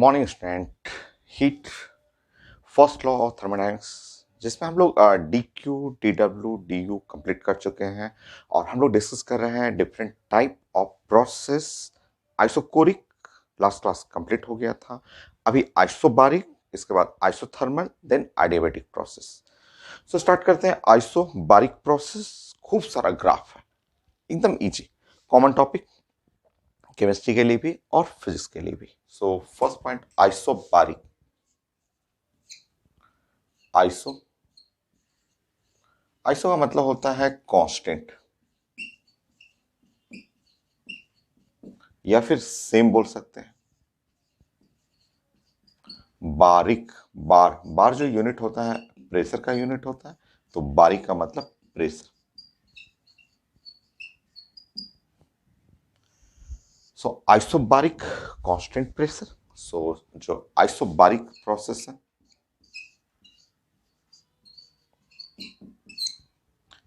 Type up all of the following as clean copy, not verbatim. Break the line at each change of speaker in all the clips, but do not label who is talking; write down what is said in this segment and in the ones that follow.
Morning student. Heat first law of thermodynamics, जिसमें हम लोग D Q D W D you complete कर चुके हैं और हम लोग डिस्कस कर रहे हैं different type of process. Isochoric last class complete हो गया था, अभी आइसोबारिक, इसके बाद isothermal, then adiabatic process. So start करते हैं आइसोबारिक प्रोसेस। खूब सारा ग्राफ है, एकदम इजी, कॉमन टॉपिक केमिस्ट्री के लिए भी और फिजिक्स के लिए भी। So first point, isobaric. Iso iso का मतलब होता है कांस्टेंट, या फिर सेम बोल सकते हैं। बारिक, बार बार जो यूनिट होता है प्रेशर का यूनिट होता है, तो बारिक का मतलब प्रेशर। सो आइसोबारिक कांस्टेंट प्रेशर। सो जो आइसोबारिक प्रोसेस है,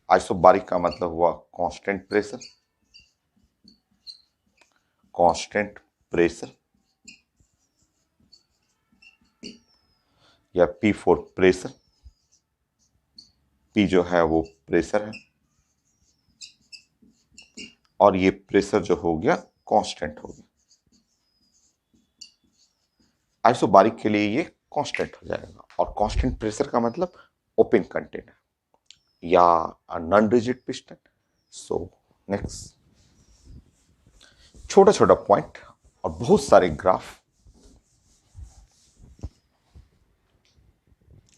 आइसोबारिक का मतलब हुआ कांस्टेंट प्रेशर, कांस्टेंट प्रेशर, या पी फॉर प्रेशर। पी जो है वो प्रेशर है और ये प्रेशर जो हो गया कांस्टेंट हो गया। आइसोबारिक के लिए ये कांस्टेंट हो जाएगा, और कांस्टेंट प्रेशर का मतलब ओपन कंटेनर या non rigid piston. So next, छोटा छोटा पॉइंट और बहुत सारे graph.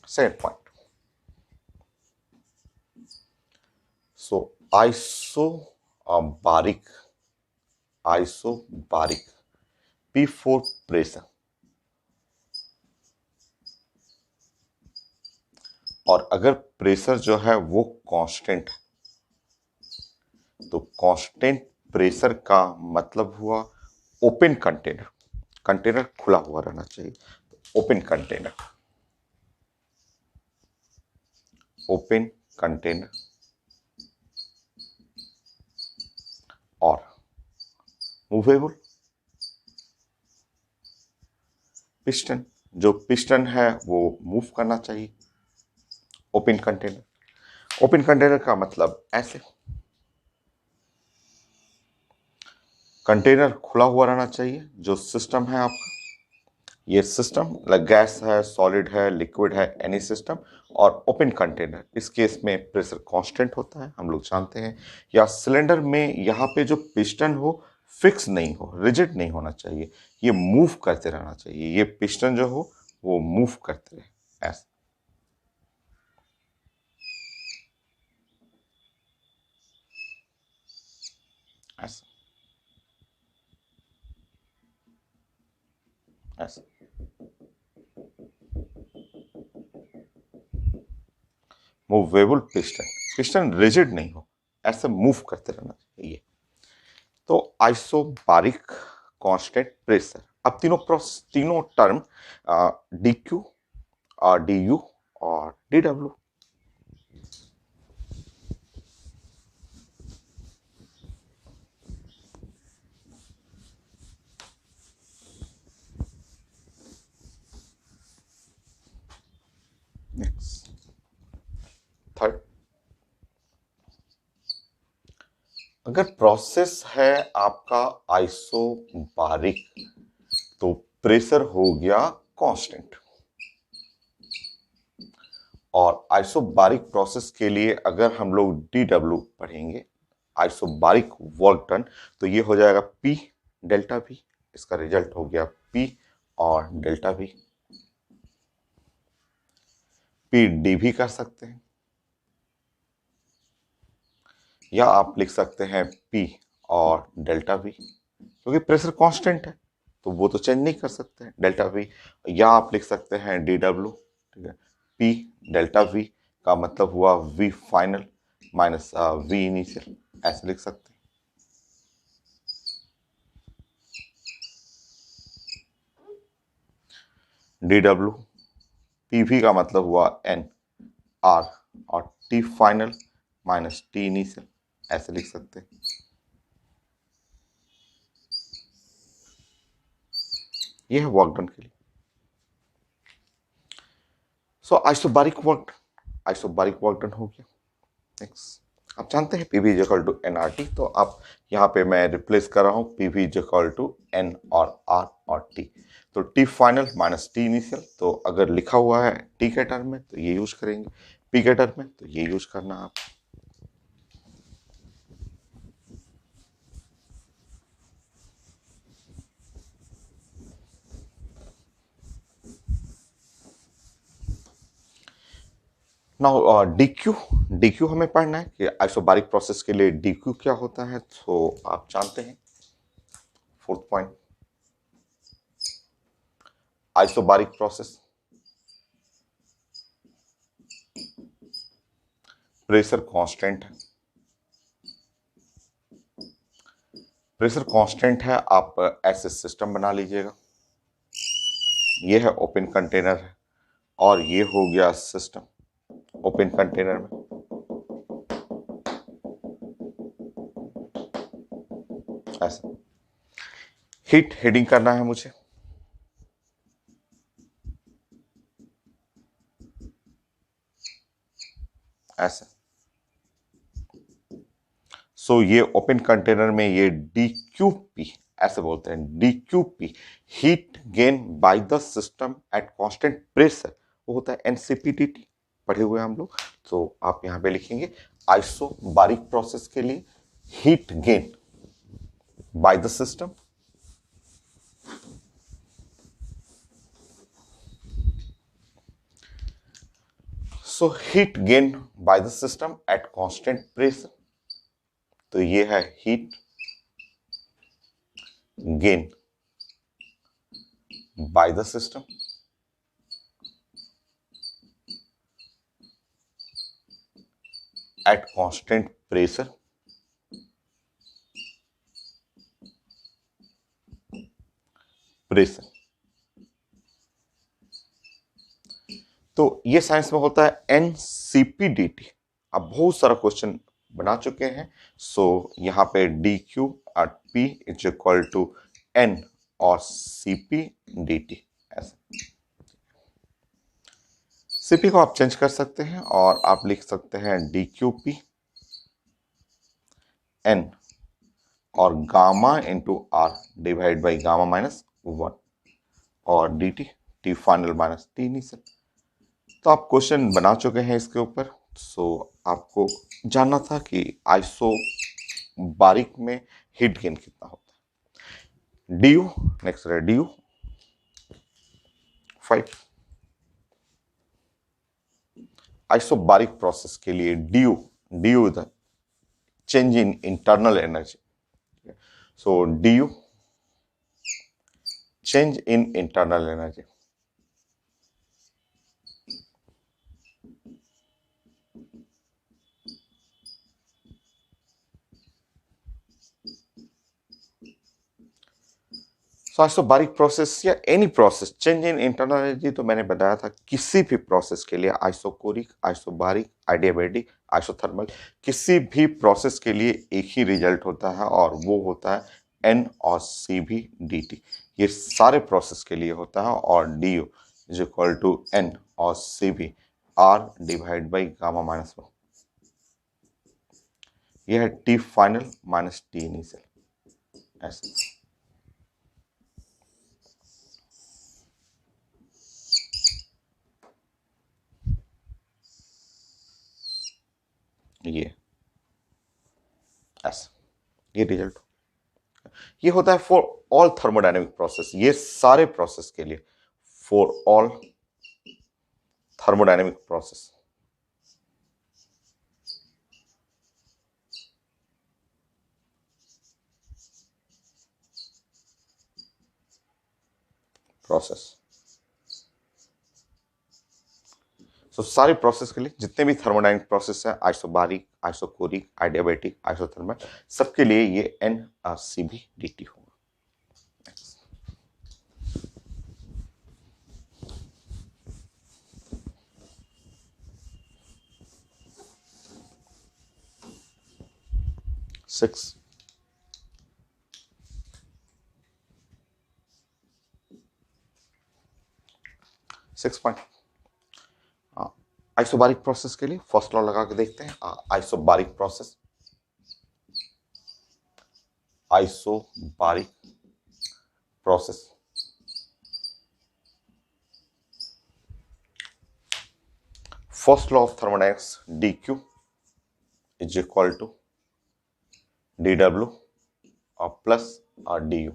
Second point, so isobaric, isobaric P for pressure, और अगर प्रेशर जो है वो कांस्टेंट है, तो कांस्टेंट प्रेशर का मतलब हुआ ओपन कंटेनर। कंटेनर खुला हुआ रहना चाहिए, ओपन कंटेनर, ओपन कंटेनर। और मूवेबल पिस्टन, जो पिस्टन है वो मूव करना चाहिए। ओपन कंटेनर, ओपन कंटेनर का मतलब ऐसे, कंटेनर खुला हुआ रहना चाहिए। जो सिस्टम है आपका, ये सिस्टम गैस है, सॉलिड है, लिक्विड है, एनी सिस्टम, और ओपन कंटेनर, इस केस में प्रेशर कांस्टेंट होता है, हम लोग जानते हैं। या सिलेंडर में यहाँ पे जो पिस्टन हो फिक्स नहीं हो, रिजिड नहीं होना चाहिए, ये मूव करते रहना चाहिए। ये पिस्टन जो हो वो मूव करते रहे ऐसे। ऐसे ऐसे मूवेबल पिस्टन, पिस्टन रिजिड नहीं हो, ऐसे मूव करते रहना चाहिए। तो आइसोबारिक कांस्टेंट प्रेशर। अब तीनों टर्म डी क्यू और डी यू और डी डब्ल्यू। नेक्स्ट, थर्ड, अगर प्रोसेस है आपका आइसोबारिक, तो प्रेशर हो गया कांस्टेंट। और आइसोबारिक प्रोसेस के लिए अगर हम लोग डी डब्ल्यू पढ़ेंगे, आइसोबारिक वर्क डन, तो ये हो जाएगा पी डेल्टा वी। इसका रिजल्ट हो गया पी और डेल्टा वी। पी डी भी कर सकते हैं, या आप लिख सकते हैं पी और डेल्टा वी, क्योंकि प्रेशर कांस्टेंट है तो वो तो चेंज नहीं कर सकते हैं, डेल्टा वी। या आप लिख सकते हैं डी डब्ल्यू, ठीक है, पी डेल्टा वी का मतलब हुआ V final minus V initial, ऐसे लिख सकते हैं। डी डब्ल्यू पी वी का मतलब हुआ एन आर, और T final minus T initial, ऐसे लिख सकते हैं। ये है वर्क डन के लिए। सो आइसोबारिक वर्क डन हो गया। नेक्स्ट आप जानते हैं PV is equal to NRT, तो आप यहाँ पे मैं रिप्लेस कर रहा हूँ PV is equal to N और आर और टी। तो T final minus T initial, तो अगर लिखा हुआ है टी के टर्म में तो ये यूज करेंगे, पी के टर्म में तो ये यूज करना आप। नाउ डी क्यू हमें पढ़ना है कि आइसोबारिक प्रोसेस के लिए डी क्यू क्या होता है, तो आप जानते हैं। Fourth point, isobaric process pressure constant है। प्रेशर कांस्टेंट है, आप ऐसे सिस्टम बना लीजिएगा, ये है ओपन कंटेनर है और ये हो गया सिस्टम ओपन कंटेनर में। ऐसा हीट हेडिंग करना है मुझे, ऐसा। सो ये ओपन कंटेनर में ये DQP ऐसे बोलते हैं, DQP heat gain by the system at constant pressure, वो होता है NCPDT, पढ़े हुए हम लोग। तो आप यहां पे लिखेंगे आइसोबारिक प्रोसेस के लिए heat gain by the system heat gain by the system at constant pressure, तो ये है heat gain by the system at constant pressure. तो ये साइंस में होता है NCPDT। अब बहुत सारा क्वेश्चन बना चुके हैं। सो यहाँ पे DQ और P is equal to N और CPDT ऐसे। CP को आप चेंज कर सकते हैं और आप लिख सकते हैं DQP N और gamma into R divide by gamma minus 1 और DT T final minus T initial. तो आप क्वेश्चन बना चुके हैं इसके ऊपर। सो आपको जानना था कि आइसो बारिक में हीट गेन कितना होता है। DU नेक्स्ट है DU 5। आइसोबारिक प्रोसेस के लिए DU is change in internal energy. So DU change in internal energy. Isobaric process या any process change in internal energy, तो मैंने बताया था किसी भी प्रोसेस के लिए आइसोकोरिक, आइसोबारिक, आइडियाबैटिक, आइसोथर्मल, किसी भी प्रोसेस के लिए एक ही रिजल्ट होता है और वो होता है N और CVDT। ये सारे प्रोसेस के लिए होता है और DU is equal to N और CV R divide by gamma minus 1। यह है T final minus T initial ऐसे। ये ऐसा, ये रिजल्ट ये होता है फॉर ऑल थर्मोडायनेमिक प्रोसेस, ये सारे प्रोसेस के लिए, फॉर ऑल थर्मोडायनेमिक प्रोसेस। सारे प्रोसेस के लिए जितने भी थर्मोडायनेमिक प्रोसेस है, आइसोबारिक, आइसोकोरिक, आइडियाबैटिक, आइसोथर्मल, सबके लिए ये NCVDT होगा। Six 6 point. आइसोबारिक प्रोसेस के लिए फर्स्ट लॉ लगा के देखते हैं। Isobaric process, isobaric process first law of thermodynamics D Q is equal to D W और प्लस डी यू।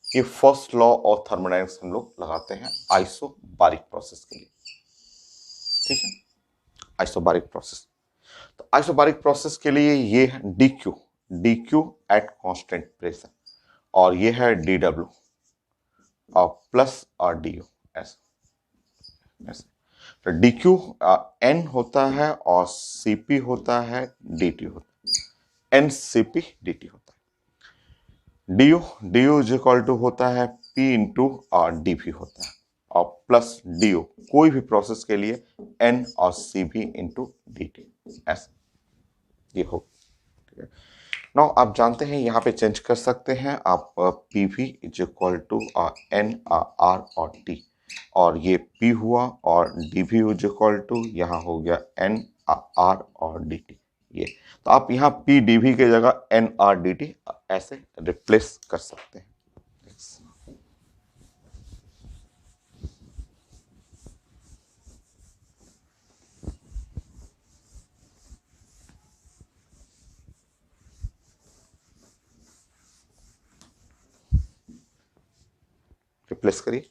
ये फर्स्ट लॉ ऑफ थर्मोडायनेमिक्स हम लोग लगाते हैं आइसोबारिक प्रोसेस के लिए। ठीक है, आइसोबारिक प्रोसेस। तो आइसोबारिक प्रोसेस के लिए ये है D Q, D Q at constant pressure, और ये है डी डब्ल्यू और प्लस और डी यू। ऐसे तो डी क्यू एन होता है और सीपी होता है, डी टी होता है, एन सीपी डी टी होता है। D U is equal to होता है पी इंटू डी भी होता है, और प्लस डी यू कोई भी प्रोसेस के लिए एन और सी भी इंटू डी टी, ऐसे ये हो। नाउ आप जानते हैं यहाँ पे चेंज कर सकते हैं आप P V is equal to N R और टी, और ये पी हुआ और D V is equal to यहाँ हो गया एन आर और डी टी। ये तो आप यहाँ पी डी वी के जगह एन आर डी टी ऐसे रिप्लेस कर सकते हैं। रिप्लेस करिए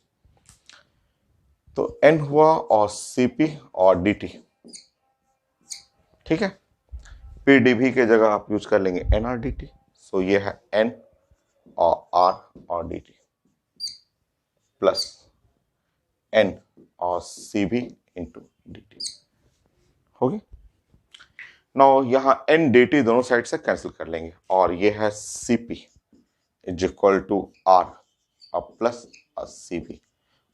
तो एन हुआ और सीपी और डी टी। ठीक है, पी डी वी के जगह आप यूज कर लेंगे एन आर डी टी। सो ये है एन और आर और डी टी प्लस एन और C B into D T हो गई। नाउ यहाँ एन डी टी दोनों साइड से कैंसिल कर लेंगे, और ये है C P is equal to R plus C B,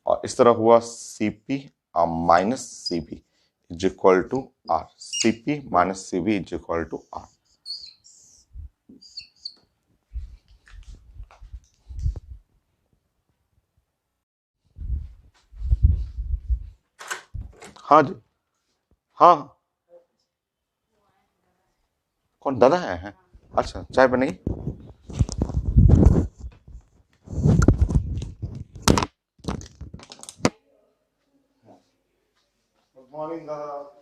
और इस तरह हुआ C P minus C B is equal to R, C P minus C B is equal to R. हाँ जी, हाँ कौन दादा आए हैं? अच्छा, चाय बनेगी। गुड मॉर्निंग दादा।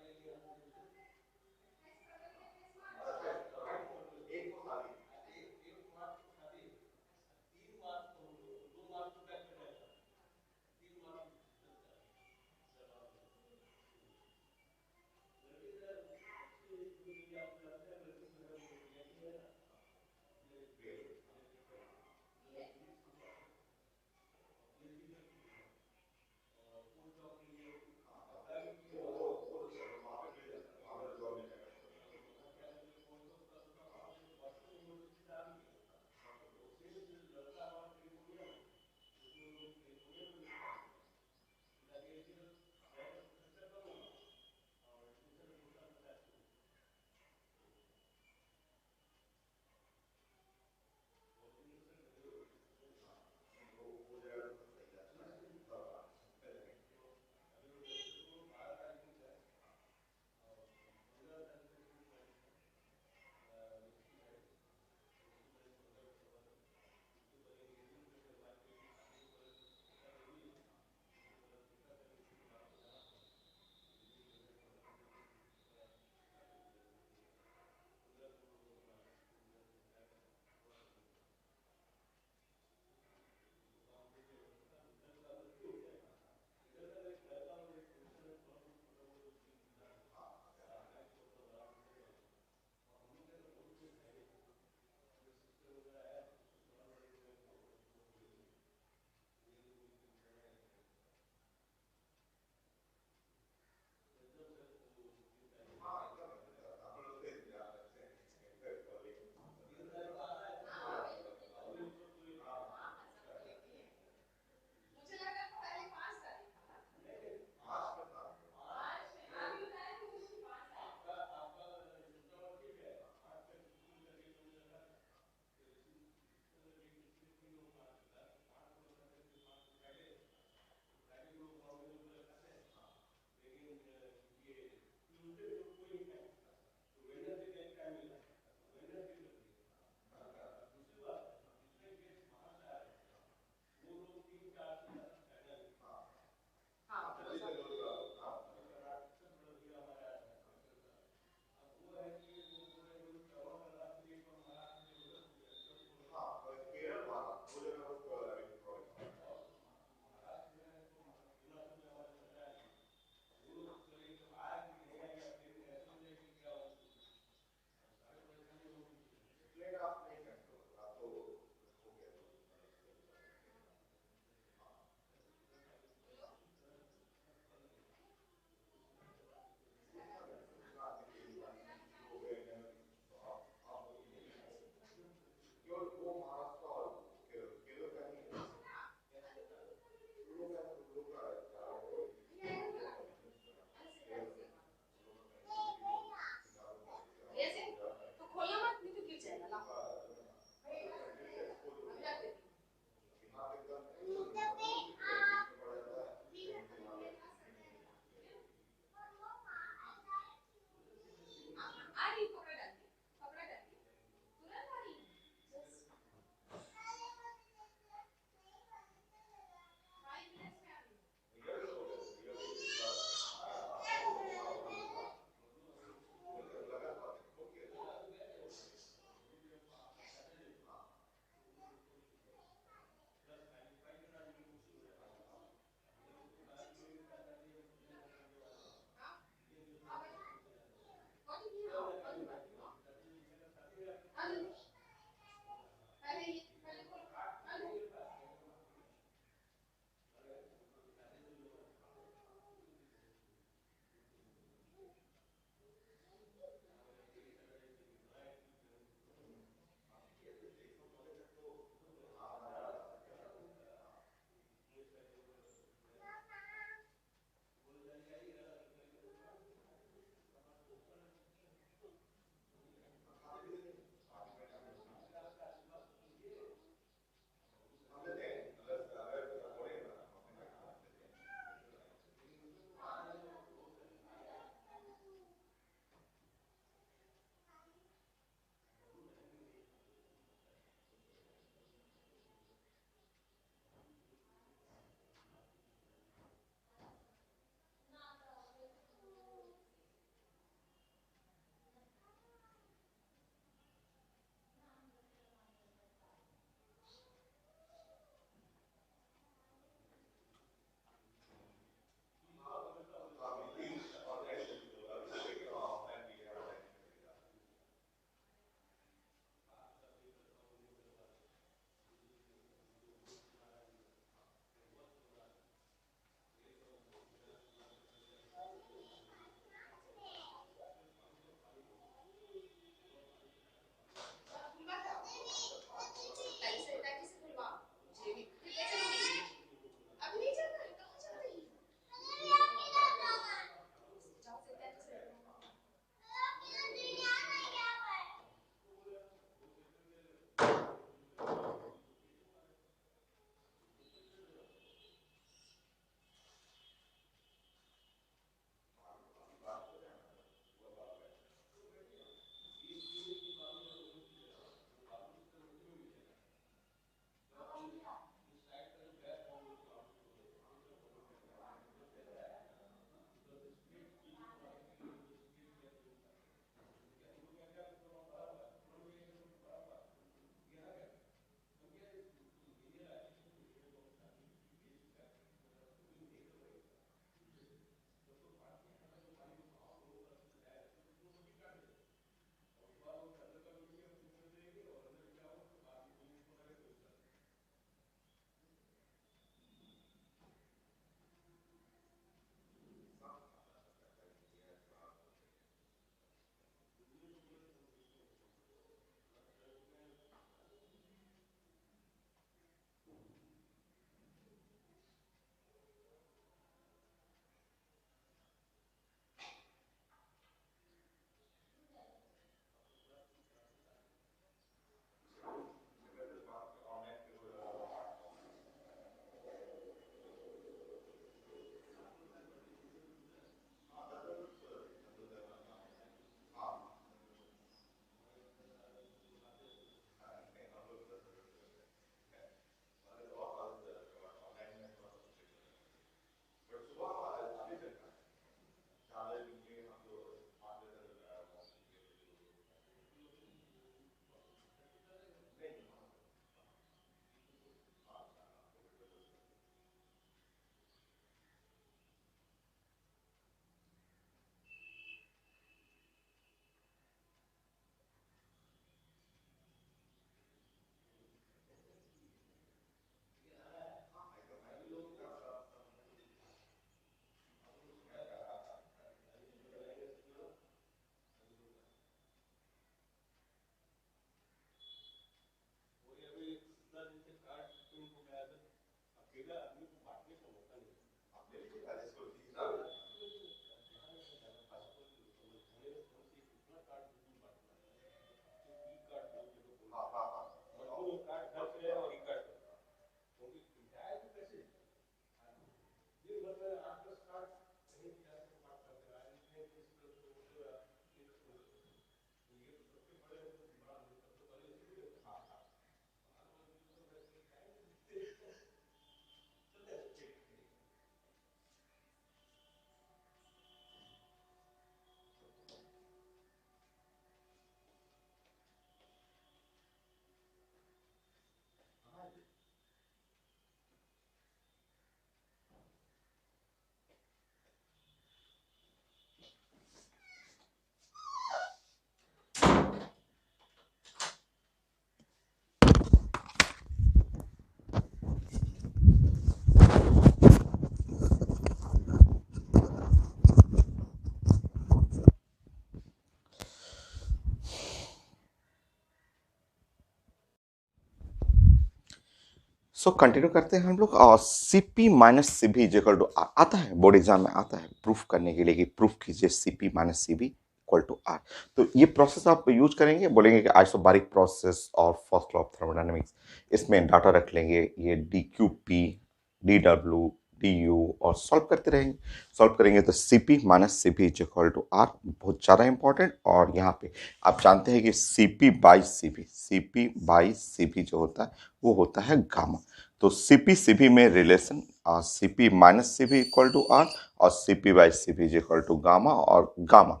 सो कंटिन्यू करते हैं हम लोग। CP minus CB equal to R आता है, बोर्ड एग्जाम में आता है प्रूफ करने के लिए कि प्रूफ कीजिए CP minus CB equal to R. तो ये प्रोसेस आप यूज करेंगे, बोलेंगे कि आइसोबारिक प्रोसेस और फर्स्ट लॉ ऑफ थर्मोडायनेमिक्स, इसमें डाटा रख लेंगे, ये D Q P D W D U और सॉल्व करते रहेंगे। सॉल्व करेंगे तो CP minus CB equal to R, बहुत ज़्यादा इंपॉर्टेंट। और यहाँ पे आप जानते हैं कि सीपी बाई सीबी जो होता है वो होता है गामा। तो सीपी सीबी में relation CP minus CB equal to R और CP by CB equal to gamma. और गामा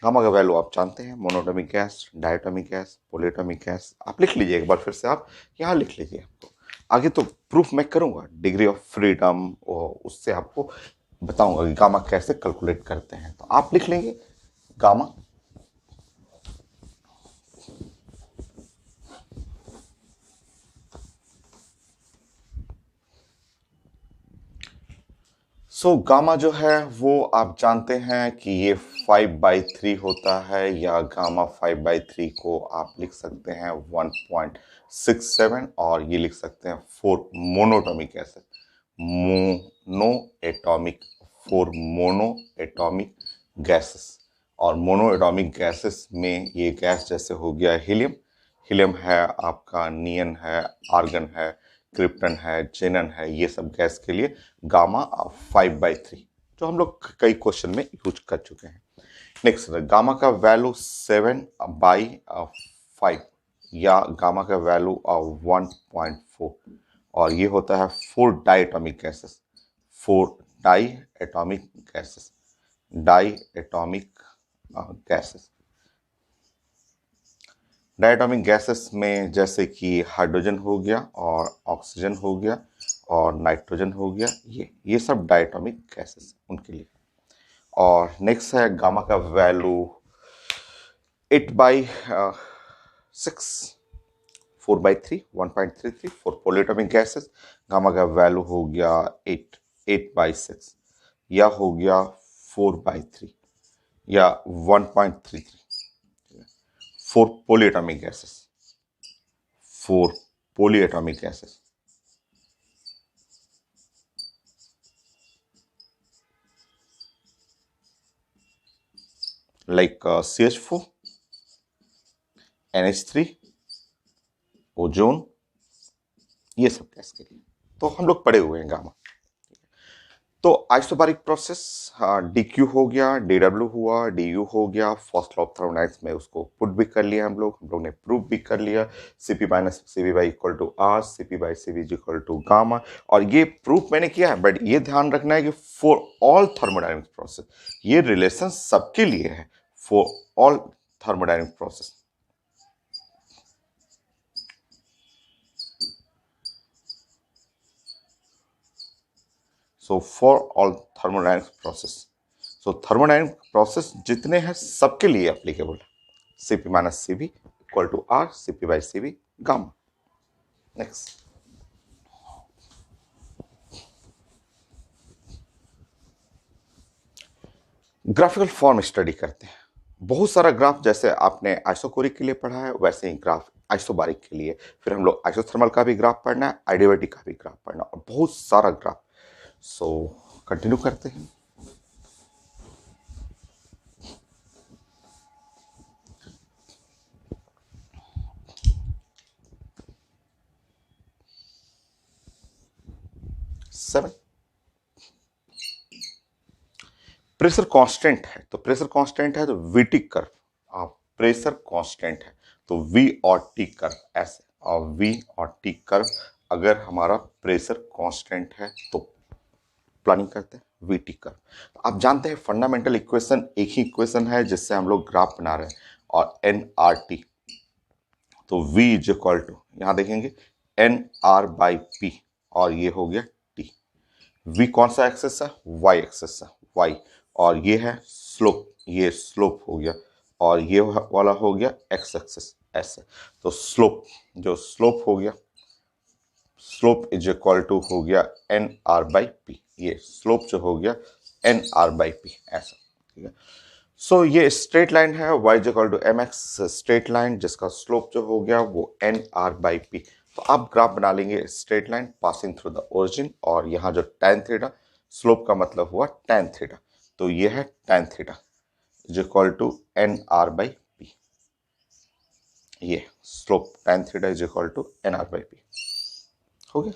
गामा का वैल्यू आप जानते हैं, monatomic gas, diatomic gas, polyatomic gas. आप लिख लीजिए एक बार फिर से, आप यहाँ लिख लीजिए। तो आगे तो प्रूफ मैं करूँगा, डिग्री ऑफ फ्रीडम, और उससे आपको बताऊंगा कि गामा कैसे कैलकुलेट करते हैं। तो आप लिख लेंगे गामा गामा जो है वो आप जानते हैं कि ये 5/3 होता है, या गामा 5/3 को आप लिख सकते हैं 1.67, और ये लिख सकते हैं 4 monoatomic acid, mono atomic, 4 mono atomic gases. और मोनो एटॉमिक गैसेस में ये गैस जैसे हो गया हीलियम, हीलियम है आपका, नियन है, आर्गन है, क्रिप्टन है, जेनन है, ये सब गैस के लिए गामा 5/3, जो हम लोग कई क्वेश्चन में यूज कर चुके हैं। नेक्स्ट, गामा का वैल्यू 7/5, या गामा का वैल्यू 1.4, और ये होता है 4 diatomic gases, 4 diatomic gases, diatomic gases. Diatomic gases में जैसे कि हाइड्रोजन हो गया और ऑक्सीजन हो गया और नाइट्रोजन हो गया, ये सब डायटोमिक गैसेस उनके लिए। और नेक्स्ट है गामा का वैल्यू 8/6, 4/3, 1.33 फॉर पोलिटोमिक गैसेस। गामा का वैल्यू हो गया 8/6, या हो गया 4/3, या 1.33 for polyatomic gases, for polyatomic gases like CH4, NH3, ozone, ये सब गैस के लिए तो हम लोग पढ़े हुए हैं गामा। तो आइसोबारिक प्रोसेस, डी क्यू हो गया, डी डब्ल्यू हुआ, डी यू हो गया, फर्स्ट लॉ ऑफ थर्मोडायनेमिक्स में उसको पुट भी कर लिया हम लोग ने प्रूव भी कर लिया। CP minus CB by equal to R, CP by CB equal to gamma. और ये प्रूफ मैंने किया है, बट ये ध्यान रखना है कि फॉर ऑल थर्मोडायनेमिक्स प्रोसेस, ये रिलेशन सबके लिए है, for all thermodynamic process. So for all thermodynamic process, so thermodynamic process जितने हैं सबके लिए एप्लीकेबल है, CP minus CB equal to R, CP by CB gamma. Next, graphical form study करते हैं। बहुत सारा ग्राफ, जैसे आपने आइसोकोरिक के लिए पढ़ा है वैसे ही ग्राफ आइसोबारिक के लिए, फिर हम लोग आइसोथर्मल का भी ग्राफ पढ़ना है, एडियाबेटिक का भी ग्राफ पढ़ना और बहुत सारा ग्राफ। सो कंटिन्यू करते हैं। सेवन, प्रेशर कांस्टेंट है तो प्रेशर कांस्टेंट है तो वीटी कर्व, प्रेशर कांस्टेंट है तो वी और टी कर्व ऐसे, और वी और टी कर्व अगर हमारा प्रेशर कांस्टेंट है तो प्लानिंग करते हैं वी टी कर्व। तो आप जानते हैं फंडामेंटल इक्वेशन एक ही इक्वेशन है जिससे हम लोग ग्राफ बना रहे हैं, और एन आर टी, तो v इज इक्वल टू, यहां देखेंगे एन आर बाई पी, और ये हो गया टी। v कौन सा एक्सेस है, y एक्सेस है, y, और ये है स्लोप, ये स्लोप हो गया, और ये वाला हो गया x एक्सेस ऐसे। तो स्लोप, जो स्लोप हो गया, स्लोप इज इक्वल टू हो गया एन आर बाई पी, ये स्लोप जो हो गया एन आर बाई पी ऐसा, ठीक है। सो ये स्ट्रेट लाइन है, y is equal to M X straight line, जिसका स्लोप जो हो गया वो एन आर बाई पी। तो आप ग्राफ बना लेंगे straight line passing through the origin, और यहाँ जो tan थीटा, स्लोप का मतलब हुआ tan थीटा, तो ये है tan theta is equal to N R by P, ये slope tan theta is equal to N R by P हो गया।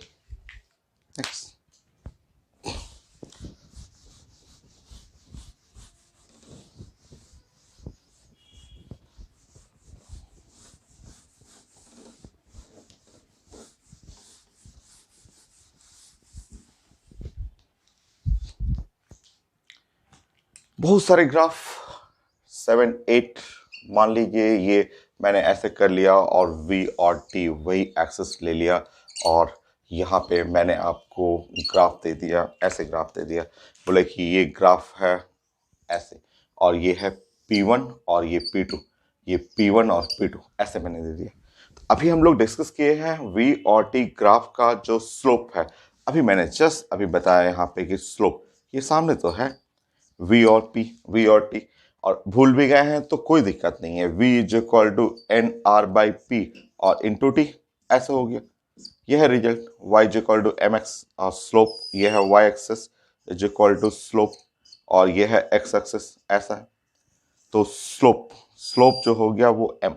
नेक्स्ट, बहुत सारे ग्राफ 7 8 मान लीजिए, ये मैंने ऐसे कर लिया और v और t वही एक्सेस ले लिया, और यहाँ पे मैंने आपको ग्राफ दे दिया, ऐसे ग्राफ दे दिया, बोले कि ये ग्राफ है ऐसे, और ये है P1 और ये P2, ये P1 और P2 ऐसे मैंने दे दिया। तो अभी हम लोग डिस्कस किए हैं v और t ग्राफ का जो स्लोप है, अभी मैंने जस्ट अभी बताया यहाँ पे कि स्लोप ये सामने तो है v और p, v और t, और भूल भी गए हैं तो कोई दिक्कत नहीं है, v is equal to N R by P और इंटू टी ऐसे हो गया। यह है result, y is equal to M X, और स्लोप यह है y axis is equal to slope, और यह है x एक्सेस ऐसा है। तो स्लोप, स्लोप जो हो गया वो m,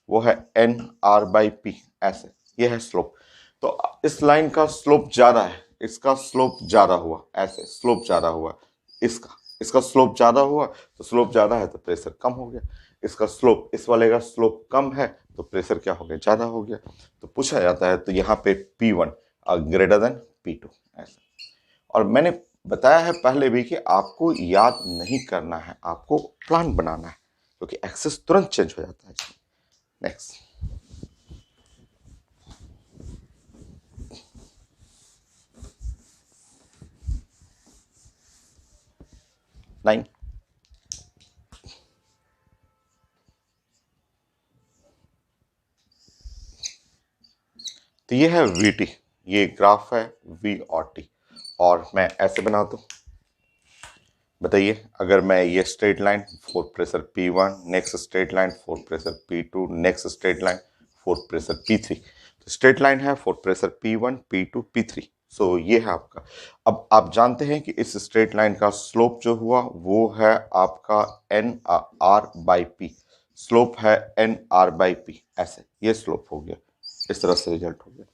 वो है एन आर बाई पी ऐसे, यह है स्लोप। तो इस लाइन का स्लोप ज्यादा है, इसका स्लोप ज्यादा हुआ ऐसे, स्लोप ज्यादा हुआ, इसका इसका स्लोप ज्यादा हुआ, तो स्लोप ज्यादा है तो प्रेशर कम हो गया, इसका स्लोप, इस वाले का स्लोप कम है तो प्रेशर क्या हो गया, ज्यादा हो गया। तो पूछा जाता है तो यहाँ पे P1 ग्रेटर देन P2 ऐसा। और मैंने बताया है पहले भी कि आपको याद नहीं करना है, आपको प्लान बनाना है, क्योंकि एक्सेस तुरंत चेंज हो जाता है। नेक्स्ट, 9, तो ये है VT, ये ग्राफ है V और T, और मैं ऐसे बनाता हूँ। बताइए, अगर मैं ये straight line for pressure P1, next straight line for pressure P2, next straight line for pressure P3, तो स्ट्रेट लाइन है for pressure P1, P2, P3। सो ये है आपका। अब आप जानते हैं कि इस स्ट्रेट लाइन का स्लोप जो हुआ वो है आपका N R by P, slope है एन आर बाई पी ऐसे, ये स्लोप हो गया, इस तरह से रिजल्ट हो गया।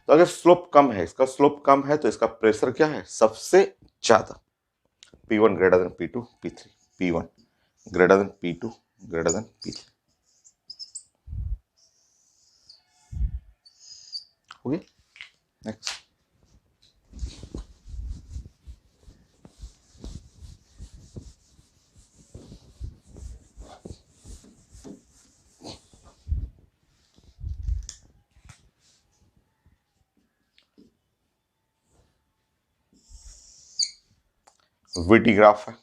तो अगर स्लोप कम है, इसका स्लोप कम है, तो इसका प्रेशर क्या है, सबसे ज्यादा, P1 greater than P2, P3, P1 greater than P2, greater than P3 हो गया। नेक्स्ट, VT ग्राफ है।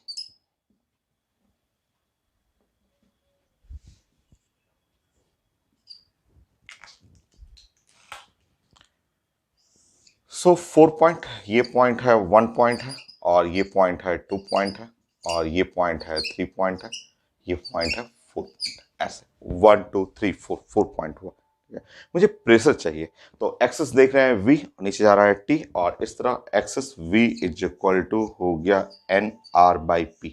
सो 4 पॉइंट, ये पॉइंट है 1 पॉइंट है, और ये पॉइंट है 2 पॉइंट है, और ये पॉइंट है 3 पॉइंट है, ये पॉइंट है 4 पॉइंट, ऐसे 1 2 3 4 4 पॉइंट हुआ। मुझे प्रेशर चाहिए, तो एक्सेस देख रहे हैं V, नीचे जा रहा है T, और इस तरह एक्सेस V इज इक्वल टू हो गया NR/P,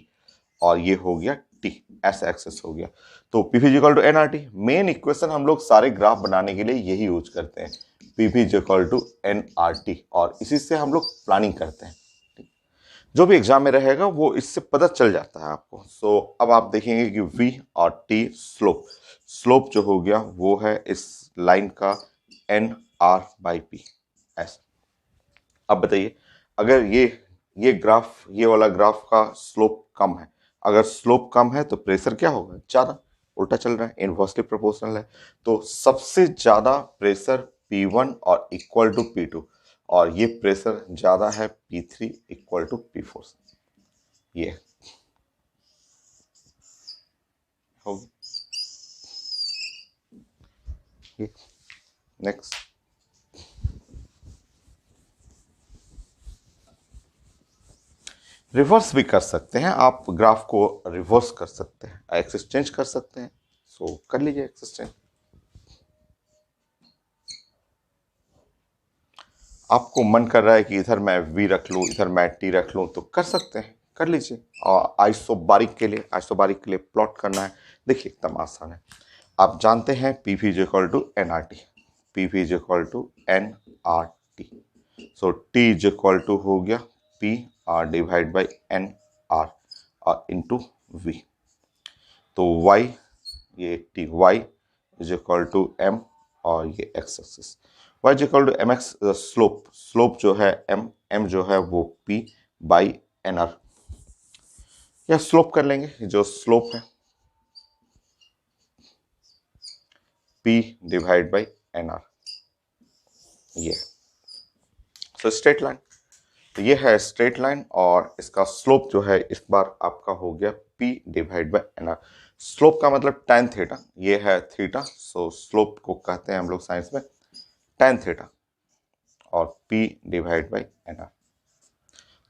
और ये हो गया T, ऐसा एक्सेस हो गया। तो PP is equal to NRT। Main equation हम लोग सारे ग्राफ बनाने के लिए यही यूज करते हैं, PP is equal to NRT, और इसी से हम लोग प्लानिंग करते हैं। जो भी एग्जाम में रहेगा वो इससे पता चल जाता है आपको। सो अब आप देखेंगे कि V और T स्लोप, स्लोप जो हो गया वो है इस लाइन का NR/P ऐसा। अब बताइए, अगर ये ग्राफ, ये वाला ग्राफ का स्लोप कम है, अगर स्लोप कम है तो प्रेशर क्या होगा, ज्यादा, उल्टा चल रहा है, इनवर्सली प्रोपोर्शनल है। तो सबसे ज्यादा प्रेशर P1 और इक्वल टू P2, और ये प्रेशर ज्यादा है P3 इक्वल टू P4 से। ये होगी ये। नेक्स्ट, रिवर्स भी कर सकते हैं आप, ग्राफ को रिवर्स कर सकते हैं, एक्सिस चेंज कर सकते हैं। सो कर लीजिए एक्सिस चेंज। आपको मन कर रहा है कि इधर मैं V रख लूं, इधर मैं T रख लूं, तो कर सकते हैं, कर लीजिए। और आइसोबारिक के लिए प्लॉट करना है, देखिए एकदम आसान है। आप जानते हैं PP is equal to NRT, PP is equal to NRT। So T is equal to हो गया PR डिवाइड बाई NR और इंटू V। तो Y, ये T, Y is equal to M, और ये X axis, Y is equal to MX, slope, slope जो है M जो है वो P बाई NR, या स्लोप कर लेंगे, जो स्लोप है P डिवाइड बाई NR, ये। सो स्ट्रेट लाइन, तो ये है स्ट्रेट लाइन, और इसका स्लोप जो है इस बार आपका हो गया P divide by NR। Slope का मतलब tan थीटा, ये है थीटा, सो स्लोप को कहते हैं हम लोग साइंस में tan थीटा, और P डिवाइड बाई NR।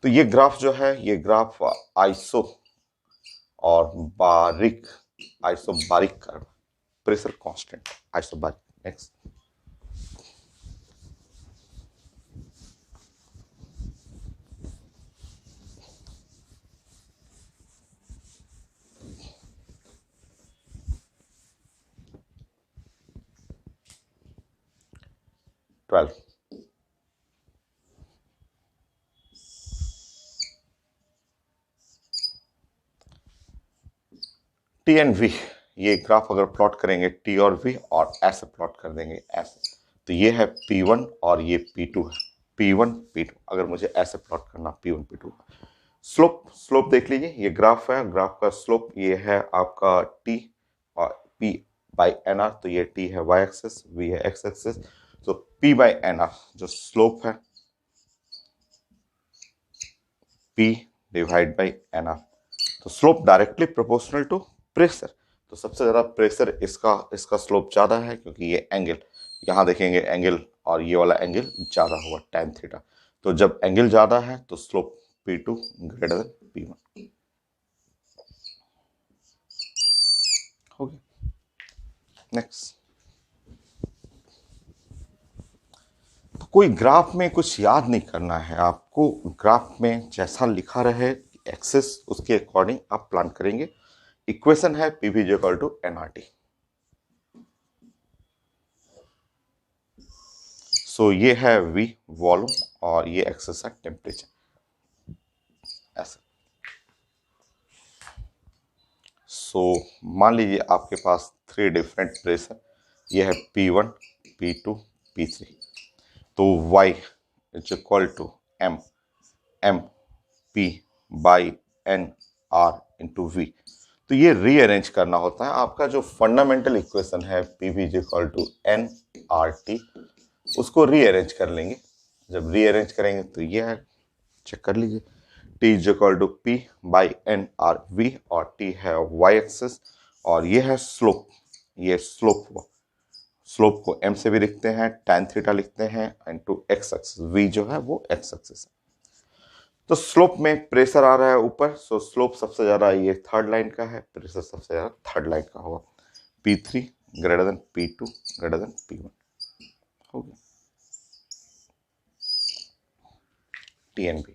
तो ये ग्राफ जो है, ये ग्राफ आइसो और baric, isobaric curve, pressure constant, isobaric. Next, twelve. T and V, ये ग्राफ अगर प्लॉट करेंगे T और V, और ऐसे प्लॉट कर देंगे ऐसे, तो ये है P1 और ये P2 है, P1 P2। अगर मुझे ऐसे प्लॉट करना P1 P2, स्लोप, स्लोप देख लीजिए, ये ग्राफ है, ग्राफ का स्लोप ये है आपका T और P बाई NR, तो ये T है Y एक्सिस, V है X एक्सिस, तो P बाई NR जो स्लोप है P डिवाइड बाई NR, तो slope directly proportional to pressure. तो सबसे ज्यादा प्रेशर इसका इसका स्लोप ज्यादा है, क्योंकि ये एंगल, यहां देखेंगे एंगल, और ये वाला एंगल ज्यादा हुआ tan थीटा। तो जब एंगल ज्यादा है तो slope P2 greater than P1 हो गया। नेक्स्ट, तो कोई ग्राफ में कुछ याद नहीं करना है आपको, ग्राफ में जैसा लिखा रहे एक्सेस, उसके अकॉर्डिंग आप प्लान करेंगे। इक्वेशन है PP is equal to NRT। So ये है V वॉल्यूम, और ये एक्सेस है टेम्परेचर, ऐसा। सो मान लीजिए आपके पास 3 डिफरेंट प्रेशर, ये है P1, P2, P3। तो Y is equal to M P by NR into V। तो ये रीअरेंज करना होता है, आपका जो फंडामेंटल इक्वेशन है PP is equal to NRT, उसको रीअरेंज कर लेंगे। जब रीअरेंज करेंगे तो ये है, चेक कर लीजिए, T is equal to P by NRV, और T है Y एक्सिस, और ये है स्लोप, ये स्लोप हुआ। स्लोप को M से भी लिखते हैं, tan थीटा लिखते हैं, इनटू X एक्सिस, V जो है वो X एक्सिस है। तो स्लोप में प्रेशर आ रहा है ऊपर, सो स्लोप सबसे ज्यादा ये थर्ड लाइन का है, प्रेशर सबसे ज्यादा थर्ड लाइन का होगा, P3 greater than P2 greater than P1 हो गया TNB।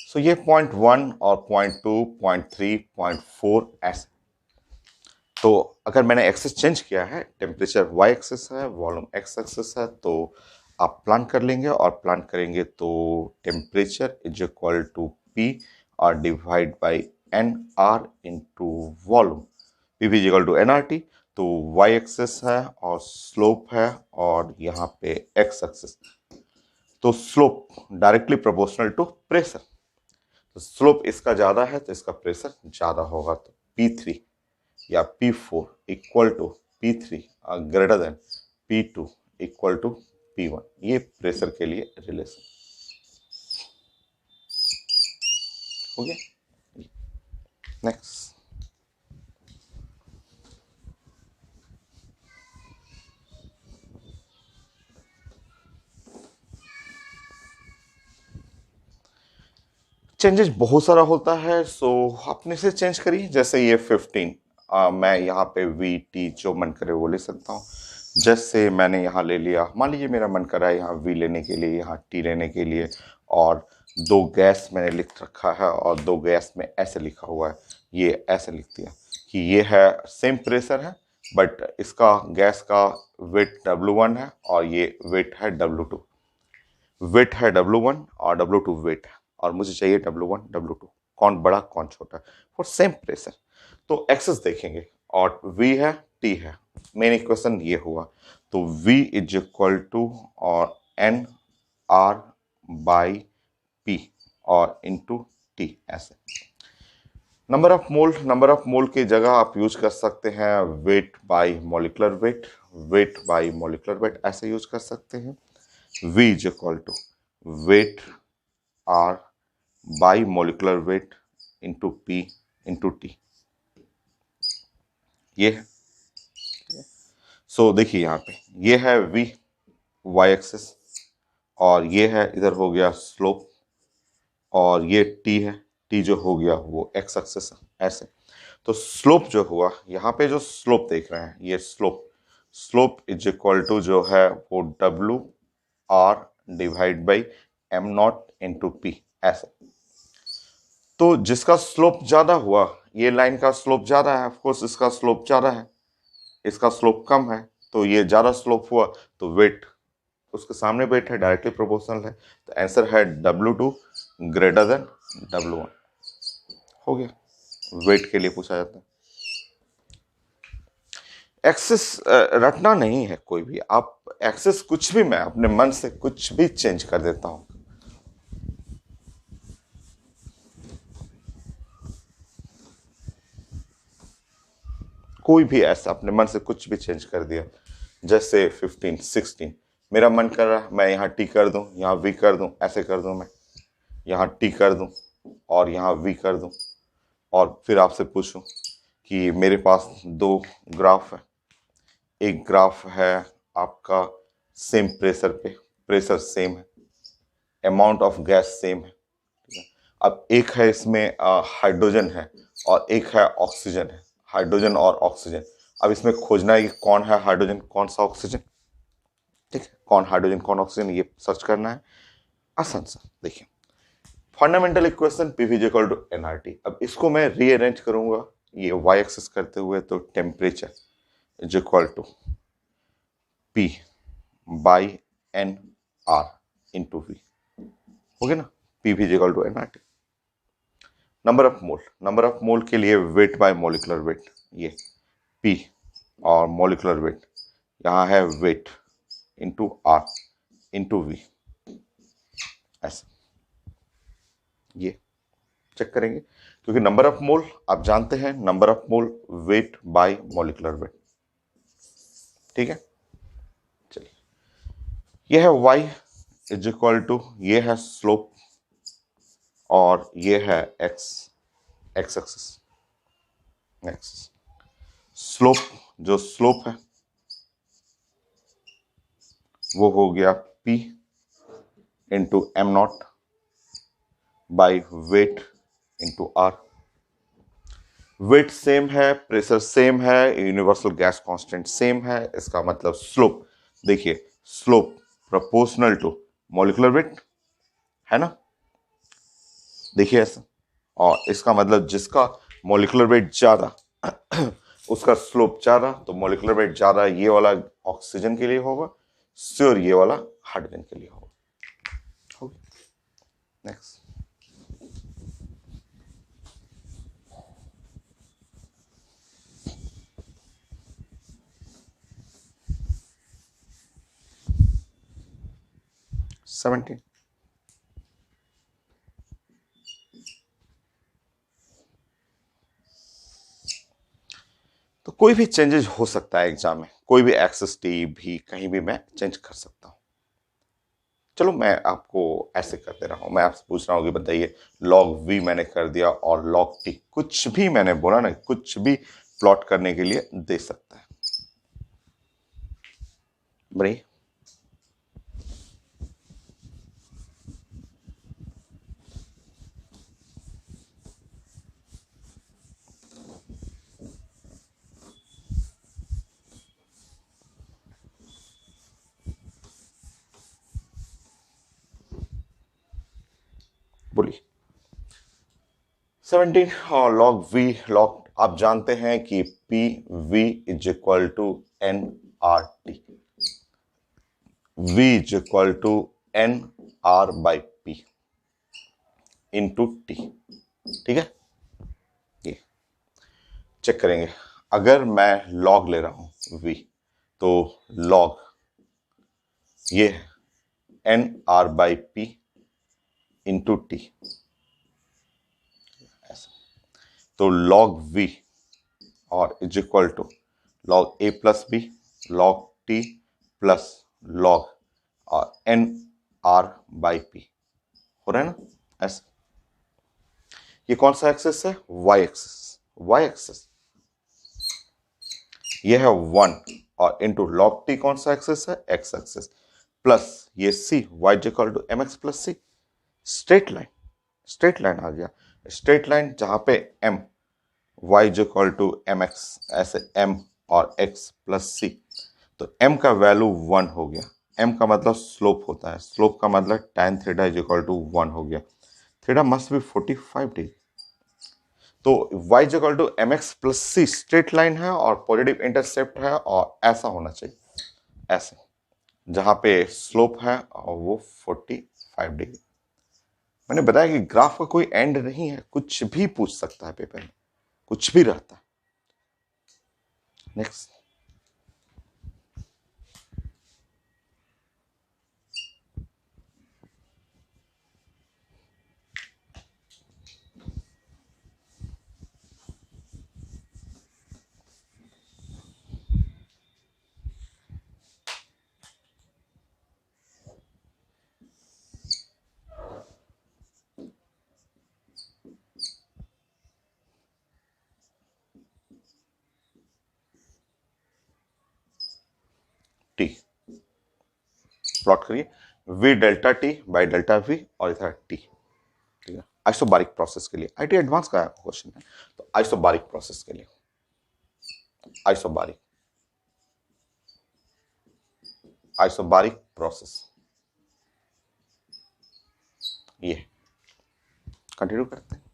सो ये 0.1 और 0.2 0.3 0.4 ऐसे। तो अगर मैंने एक्सेस चेंज किया है, टेम्परेचर y एक्सेस है, वॉल्यूम x एक्सेस है, तो आप प्लान कर लेंगे और प्लान करेंगे तो temperature is equal to P और divide by NR into volume, P is equal to NRT। तो y एक्सेस है और स्लोप है और यहाँ पे x एक्सेस, तो slope directly proportional to pressure. तो स्लोप इसका ज्यादा है तो इसका प्रेशर ज्यादा होगा, तो P3 या P4 equal to P3 greater than P2 equal to P1। ये प्रेशर के लिए रिलेशन हो गया। नेक्स्ट, चेंजेस बहुत सारा होता है, सो अपने से चेंज करिए। जैसे ये 15 मैं यहाँ पे VT जो मन करे वो ले सकता हूँ। जैसे मैंने यहाँ ले लिया, मान लीजिए मेरा मन कर रहा है यहाँ V लेने के लिए, यहाँ T लेने के लिए, और दो गैस मैंने लिख रखा है और दो गैस में ऐसे लिखा हुआ है, ये ऐसे लिख दिया कि ये है सेम प्रेशर है, बट इसका गैस का वेट W1 है और ये वेट है W2। वेट है W1 और W2 वेट है, और मुझे चाहिए W1 W2, कौन बड़ा कौन छोटा फॉर सेम प्रेशर। तो एक्सेस देखेंगे और V है T है, मेन इक्वेशन ये हुआ। तो V इज इक्वल टू और NR बाई P और इंटू T ऐसे। नंबर ऑफ मोल की जगह आप यूज कर सकते हैं weight by molecular weight, weight by molecular weight ऐसे यूज कर सकते हैं। V is equal to weight R by molecular weight into P into T, ये है। सो देखिए यहाँ पे ये है V y एक्सेस, और ये है इधर हो गया स्लोप, और ये T है, T जो हो गया वो x एक्सेस है ऐसे। तो स्लोप जो हुआ यहाँ पे, जो स्लोप देख रहे हैं ये स्लोप इज इक्वल टू जो है वो WR divide by m0 into P ऐसे। तो जिसका स्लोप ज्यादा हुआ, ये लाइन का स्लोप ज्यादा है, ऑफकोर्स इसका स्लोप ज्यादा है, इसका स्लोप कम है, तो ये ज्यादा स्लोप हुआ, तो वेट उसके सामने वेट है, डायरेक्टली प्रोपोर्शनल है। तो आंसर है W2 ग्रेटर देन W1 हो गया। वेट के लिए पूछा जाता है। एक्सेस रटना नहीं है कोई भी, आप एक्सेस कुछ भी, मैं अपने मन से कुछ भी चेंज कर देता हूं। कोई भी ऐसा अपने मन से कुछ भी चेंज कर दिया, जैसे 15 16 मेरा मन कर रहा है मैं यहाँ T कर दूं, यहाँ V कर दूं, ऐसे कर दूं, मैं यहाँ T कर दूं और यहाँ V कर दूं, और फिर आपसे पूछूं कि मेरे पास दो ग्राफ है, एक ग्राफ है आपका सेम प्रेशर पे, प्रेशर सेम है, अमाउंट ऑफ गैस सेम है, ठीक है? अब एक है इसमें हाइड्रोजन है और एक है ऑक्सीजन है, हाइड्रोजन और ऑक्सीजन। अब इसमें खोजना है कि कौन है हाइड्रोजन कौन सा ऑक्सीजन, ठीक है, कौन हाइड्रोजन कौन ऑक्सीजन, ये सर्च करना है। आसान सा, देखिए fundamental equation P is equal to NRT। अब इसको मैं रीअरेंज करूंगा ये y एक्सेस करते हुए, तो temperature is equal to P by NR into V हो गया ना, P is equal to NRT। Number of mole के लिए वेट बाय मॉलिकुलर वेट, ये P और मॉलिकुलर वेट यहाँ है weight into R into V ऐसे। ये चेक करेंगे क्योंकि नंबर ऑफ मोल आप जानते हैं, number of mole weight bye molecular weight. ठीक है, चलिए ये है y इज इक्वल टू, ये है स्लोप और ये है x, x axis. Next slope, जो स्लोप है वो हो गया p into M not by weight into R. Weight same है, प्रेशर सेम है, यूनिवर्सल गैस कांस्टेंट सेम है, इसका मतलब स्लोप, देखिए slope proportional to molecular weight है ना, देखिए ऐसा। और इसका मतलब जिसका मॉलिक्यूलर वेट ज्यादा उसका स्लोप ज्यादा, तो मॉलिक्यूलर वेट ज्यादा ये वाला ऑक्सीजन के लिए होगा, श्योर ये वाला हाइड्रोजन के लिए होगा। नेक्स्ट 17। तो कोई भी चेंजेस हो सकता है एग्जाम में, कोई भी एक्सेस टी भी कहीं भी मैं चेंज कर सकता हूं। चलो मैं आपको ऐसे कर दे रहा हूं, मैं आपसे पूछ रहा हूं कि बताइए लॉग वी मैंने कर दिया और लॉग टी, कुछ भी मैंने बोला ना, कुछ भी प्लॉट करने के लिए दे सकता है। बड़ी बोलिए 17 और लॉग वी, लॉग आप जानते हैं कि P V is equal to N R T, V is equal to N R by P into T. ठीक है, ये चेक करेंगे। अगर मैं लॉग ले रहा हूं v, तो लॉग ये N R by P into T, ऐसा। तो लॉग v और is equal to log A plus B log T plus log और एन आर बाई पी हो रहा है ना ऐसा। ये कौन सा एक्सेस है, वाई एक्सेस, वाई एक्सेस ये है 1 और इंटू लॉग टी कौन सा एक्सेस है, एक्स एक्सेस, प्लस ये C Y equal to M X plus C, straight line, straight line आ गया, स्ट्रेट लाइन जहां पे M Y equal to M X, ऐसे एम और एक्स प्लस सी, तो एम का वैल्यू 1 हो गया, एम का मतलब स्लोप होता है, स्लोप का मतलब tan theta is equal to 1 हो गया, थीटा मस्ट बी 45 डिग्री। तो y equal to M X plus C straight line है और पॉजिटिव इंटरसेप्ट है और ऐसा होना चाहिए, ऐसे जहां पे स्लोप है और वो 45 डिग्री। मैंने बताया कि ग्राफ का कोई एंड नहीं है, कुछ भी पूछ सकता है पेपर में, कुछ भी रहता है। नेक्स्ट टी प्लॉट करिए, we delta T by delta V और इधर टी। ठीक है, आइसोबारिक प्रोसेस के लिए, आईटी एडवांस का क्वेश्चन है, तो आइसोबारिक प्रोसेस के लिए, आइसोबारिक, आइसोबारिक प्रोसेस ये कंटिन्यू करते हैं।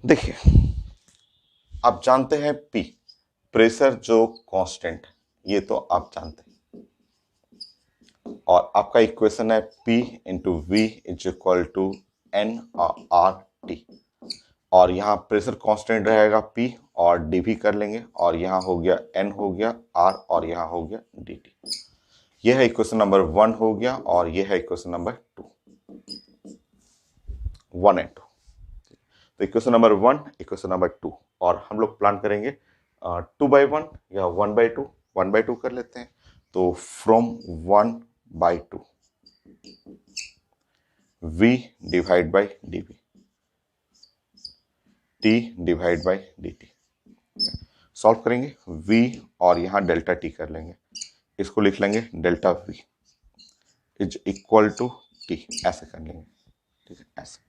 देखिए आप जानते हैं P प्रेशर जो कांस्टेंट, ये तो आप जानते हैं, और आपका इक्वेशन है P इंटू V is equal to N R T. और यहाँ प्रेशर कांस्टेंट रहेगा P और dV कर लेंगे, और यहाँ हो गया N हो गया R और यहाँ हो गया dt। यह है इक्वेशन नंबर 1 हो गया, और यह है इक्वेशन नंबर 2, 1 एंड 2। तो इक्वेशन नंबर 1, इक्वेशन नंबर 2, और हम लोग प्लान करेंगे 2/1 या 1/2, 1/2 कर लेते हैं। तो from 1/2 v divide by dv, t divide by dt। Solve करेंगे v और यहाँ डेल्टा t कर लेंगे, इसको लिख लेंगे delta v is equal to t, ऐसे कर लेंगे, ठीक है, ऐसे।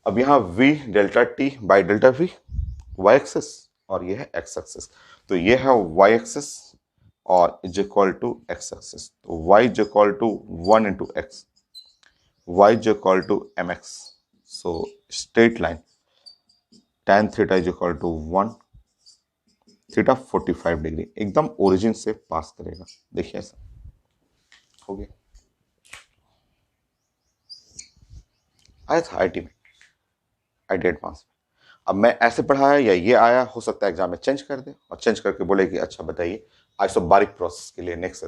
अब यहाँ v delta t by delta v y axis, और ये है x एक्सिस, तो ये है y एक्सिस और is equal to x axis. तो y is equal to 1 into X, y is equal to mx। So straight line tan theta is equal to 1, theta 45 degree एकदम origin से pass करेगा। देखिए ऐसा हो गया, आया था आईटी में, आईटी एडवांस में। अब मैं ऐसे पढ़ाया या ये आया, हो सकता है एग्जाम में चेंज कर दे और चेंज करके बोले कि अच्छा बताइए आइसोबारिक प्रोसेस के लिए नेक्स्ट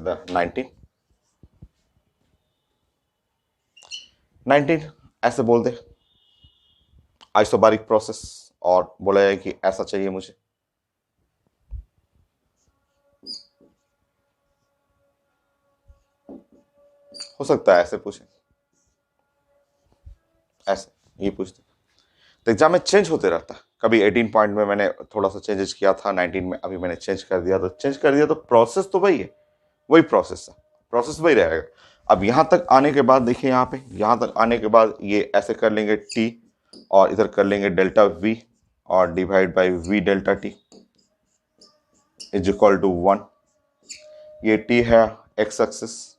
19 ऐसे बोल दे आइसोबारिक प्रोसेस, और बोला जाए कि ऐसा चाहिए मुझे। हो सकता है ऐसे पूछे, ऐसे ये पूछते, तो एग्जाम में चेंज होते रहता है। कभी 18 पॉइंट में मैंने थोड़ा सा चेंजेस किया था, 19 में अभी मैंने चेंज कर दिया, तो चेंज कर दिया तो प्रोसेस तो वही है, वही प्रोसेस है, प्रोसेस वही रहेगा। अब यहां तक आने के बाद देखिए, यहाँ पे यहां तक आने के बाद ये ऐसे कर लेंगे टी, और इधर कर लेंगे डेल्टा वी और divide by V delta T is equal to 1। ये टी है एक्स एक्सिस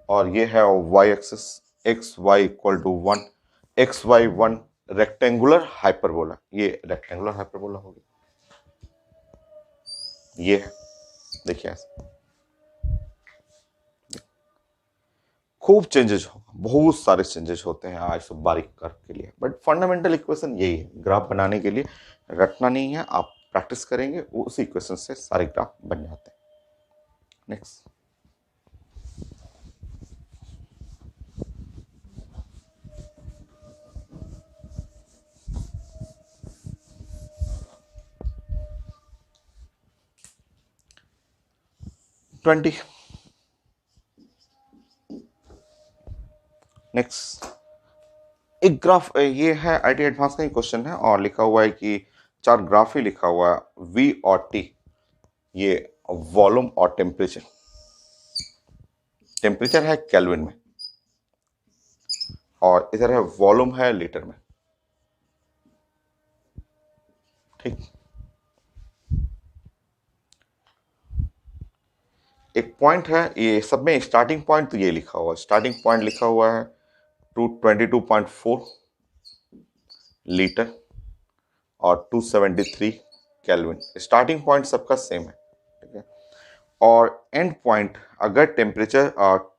और ये है Y axis, X Y equal to 1, X Y 1 rectangular hyperbola, ये रेक्टेंगुलर हाइपरबोला हो गया, ये है, देखिए ऐसे खूब चेंजेस हो, बहुत सारे चेंजेस होते हैं आइसोबारिक कर्व के लिए, बट फंडामेंटल इक्वेशन यही है। ग्राफ बनाने के लिए रटना नहीं है, आप प्रैक्टिस करेंगे उस इक्वेशन से सारे ग्राफ बन जाते हैं। Next, twenty. नेक्स्ट, एक ग्राफ, ये है आईटी एडवांस का ही क्वेश्चन है, और लिखा हुआ है कि 4 ग्राफ ही लिखा हुआ है, वी और टी, ये वॉल्यूम और टेम्परेचर, टेम्परेचर है केल्विन में और इधर है वॉल्यूम है लीटर में, ठीक। एक पॉइंट है, ये सब में स्टार्टिंग पॉइंट तो ये लिखा हुआ है, स्टार्टिंग पॉइंट लिखा हुआ है 222.4 लीटर और 273 केल्विन, स्टार्टिंग पॉइंट सबका सेम है, ठीक है। और एंड पॉइंट अगर टेम्परेचर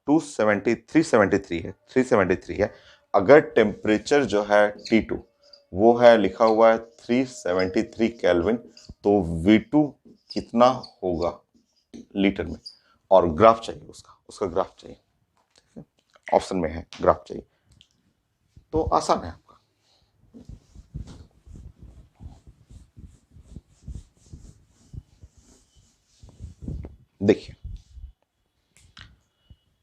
373 है, 373 है, अगर टेम्परेचर जो है T2 वो है लिखा हुआ है 373 केल्विन, तो V2 कितना होगा लीटर में, और ग्राफ चाहिए उसका, उसका ग्राफ चाहिए, ठीक है, ऑप्शन में है ग्राफ चाहिए, तो आसान है आपका। देखिए,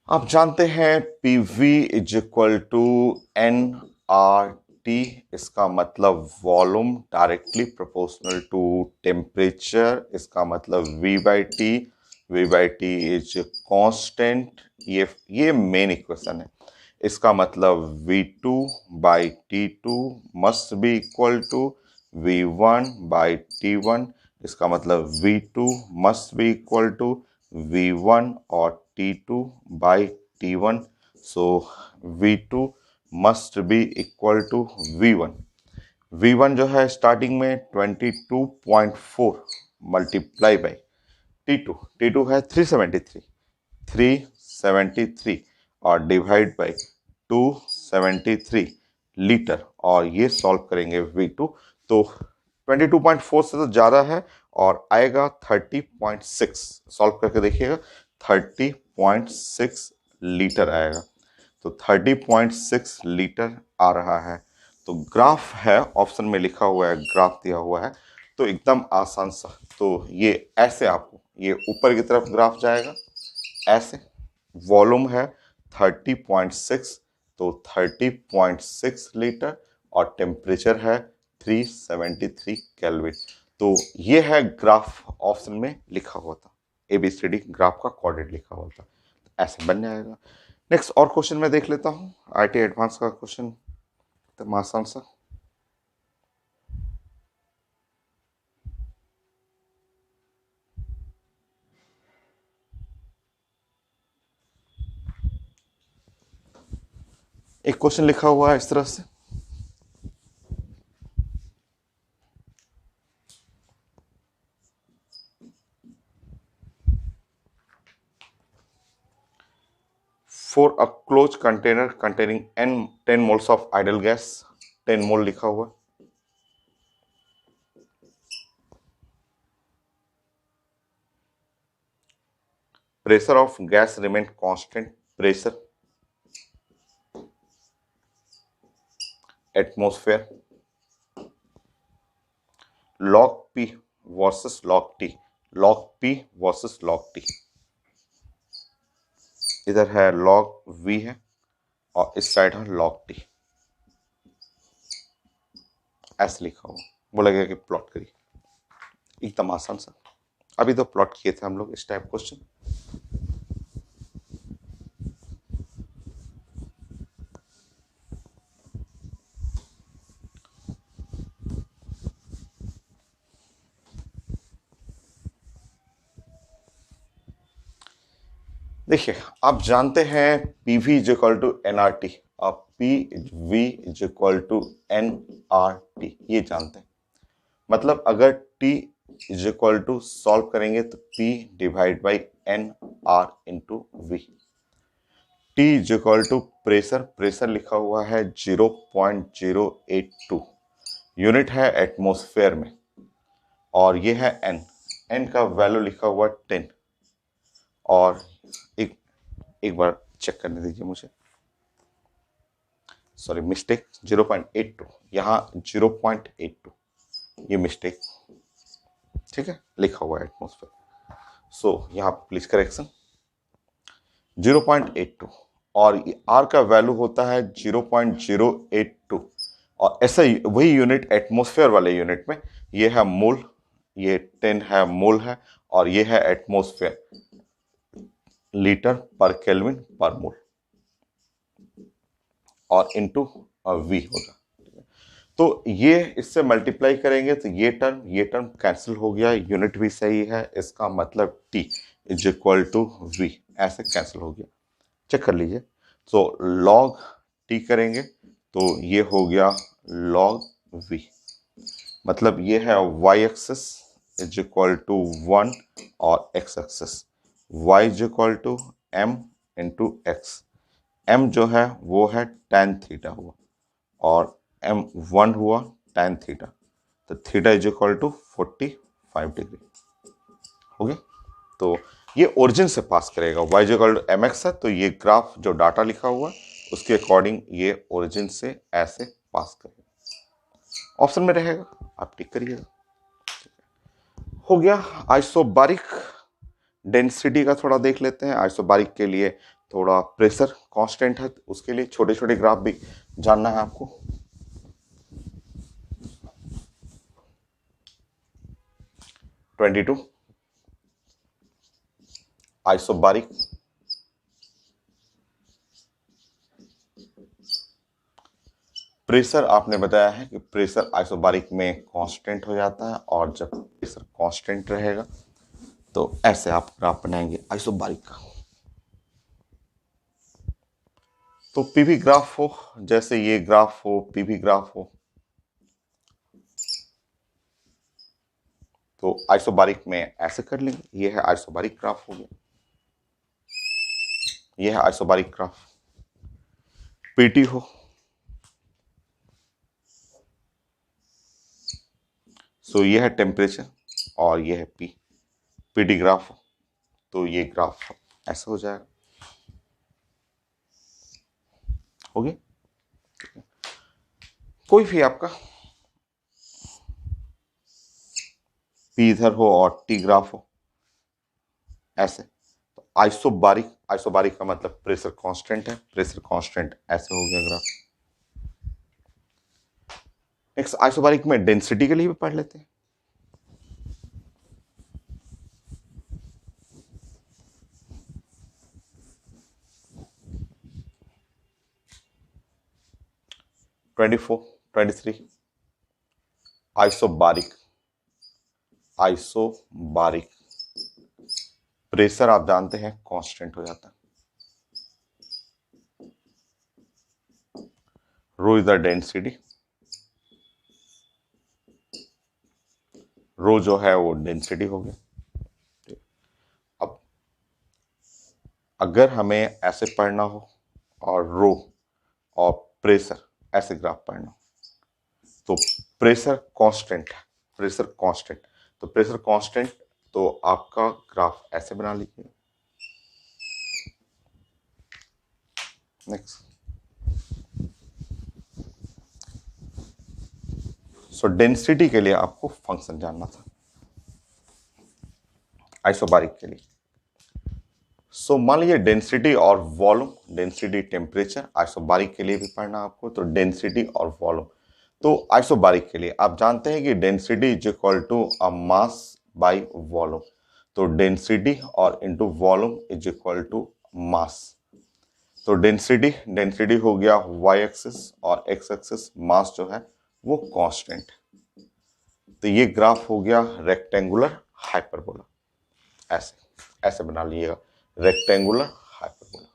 आप जानते हैं PV is equal to nRT, इसका मतलब volume directly proportional to temperature, इसका मतलब V/T इज कांस्टेंट, ये मेन इक्वेशन है। इसका मतलब V2/T2 must be equal to V1/T1, इसका मतलब V2 must be equal to V1 और T2/T1, so V2 must be equal to V1। V1 जो है स्टार्टिंग में 22.4 मल्टीप्लाई बाई T2, T2 है 373 और डिवाइड बाई 273 लीटर, और ये सॉल्व करेंगे V2, तो 22.4 से तो ज़्यादा है और आएगा 30.6। सॉल्व करके देखिएगा, 30.6 लीटर आएगा। तो 30.6 लीटर आ रहा है। तो ग्राफ है, ऑप्शन में लिखा हुआ है, ग्राफ दिया हुआ है, तो एकदम आसान सा। तो ये ऐसे आपको ये ऊपर की तरफ ग्राफ जाएगा ऐसे। वॉल्यूम है 30.6, तो 30.6 लीटर, और टेम्परेचर है 373 केल्विन। तो ये है ग्राफ, ऑप्शन में लिखा हुआ था, ABCD ग्राफ का कोऑर्डिनेट लिखा हुआ था, ऐसे बन जाएगा। नेक्स्ट और क्वेश्चन मैं देख लेता हूँ, IIT एडवांस का क्वेश्चन, तो आसान सा। एक क्वेश्चन लिखा हुआ है इस तरह से, for a close container containing n 10 moles of idol gas, 10 मोल लिखा हुआ है। Pressure of gas remain constant, pressure atmosphere, log P versus log T, log P versus log T। इधर है log V है और इस साइड है log T, ऐसे लिखा हुआ। बोला कि प्लॉट करिए, एकदम आसान सा। अभी तो प्लॉट किए थे हम लोग इस टाइप क्वेश्चन। देखिए, आप जानते हैं PV is equal to NRT, आप PV is equal to NRT, ये जानते हैं। मतलब अगर T is equal to solve करेंगे तो P divide by NR into V। T is equal to pressure, pressure लिखा हुआ है 0.082, यूनिट है एटमॉस्फेयर में, और ये है N, N का वैल्यू लिखा हुआ 10। और एक बार चेक करने दीजिए मुझे, सॉरी मिस्टेक, 0.82, यहाँ 0.82, ये मिस्टेक, ठीक है, लिखा हुआ है एटमॉस्फेयर। सो यहाँ प्लीज करेक्शन 0.82, और आर का वैल्यू होता है 0.082, और ऐसा ही वही यूनिट एटमॉस्फेयर वाले यूनिट में ये है मोल, ये 10 है मोल है, और ये है एटमॉस्फेयर, लीटर पर केल्विन पर मोल, और इनटू वी होगा। तो ये इससे मल्टीप्लाई करेंगे तो ये टर्म कैंसिल हो गया, यूनिट भी सही है, इसका मतलब T is equal to V, ऐसे कैंसिल हो गया। चेक कर लीजिए। तो log T करेंगे तो ये हो गया log V, मतलब ये है y axis is equal to 1 और x axis, y is equal to m into X. m जो है वो है tan थीटा हुआ, और m1 हुआ tan थीटा, तो theta is equal to 45 degree हो गया। तो ये ओरिजिन से पास करेगा, y is equal to mx है, तो ये ग्राफ जो डाटा लिखा हुआ है उसके अकॉर्डिंग ये ओरिजिन से ऐसे पास करेगा, ऑप्शन में रहेगा, आप टिक करिएगा। हो गया। आइसोबारिक डेंसिटी का थोड़ा देख लेते हैं। आइसोबारिक के लिए थोड़ा प्रेशर कांस्टेंट है, उसके लिए छोटे छोटे ग्राफ भी जानना है आपको। ट्वेंटी 22 आइसोबारिक, प्रेशर आपने बताया है कि प्रेशर आइसोबारिक में कांस्टेंट हो जाता है, और जब प्रेशर कांस्टेंट रहेगा तो ऐसे आप ग्राफ बनाएंगे आइसोबारिक का। तो पीवी ग्राफ हो, जैसे ये ग्राफ हो, पीवी ग्राफ हो, तो आइसोबारिक में ऐसे कर लेंगे। ये है आइसोबारिक ग्राफ हो गया, ये है आइसोबारिक ग्राफ। पीटी हो, सो ये है टेम्परेचर और ये है पीडी ग्राफ, तो ये ग्राफ ऐसा हो जाएगा। हो गया, कोई भी आपका पी इधर हो और टी ग्राफ हो ऐसे, तो आइसोबारिक का मतलब प्रेशर कांस्टेंट है, प्रेशर कांस्टेंट ऐसे हो गया ग्राफ। नेक्स्ट आइसोबारिक में डेंसिटी के लिए भी पढ़ लेते हैं। (24, 23) आइसोबारिक प्रेशर आप जानते हैं कांस्टेंट हो जाता है। रो इज द डेंसिटी, रो जो है वो डेंसिटी हो गया। अब अगर हमें ऐसे पढ़ना हो और रो और प्रेशर ऐसे ग्राफ पढ़ना हो, तो प्रेशर कांस्टेंट तो प्रेशर कांस्टेंट, तो आपका ग्राफ ऐसे बना लीजिए। नेक्स्ट, सो डेंसिटी के लिए आपको फंक्शन जानना था आइसोबारिक के लिए। सो मान लीजिए डेंसिटी और वॉल्यूम, डेंसिटी टेम्परेचर आइसोबारिक के लिए भी पढ़ना आपको, तो डेंसिटी और वॉल्यूम। तो आइसोबारिक के लिए आप जानते हैं कि density is equal to uh mass by volume, तो डेंसिटी और into volume is equal to mass. तो डेंसिटी हो गया वाई एक्सिस और एक्स एक्सिस, मास जो है वो कांस्टेंट। तो ये ग्राफ हो गया रेक्टेंगुलर हाइपरबोला, ऐसे बना लीजिएगा रेक्टेंगुलर हाइपरबोला।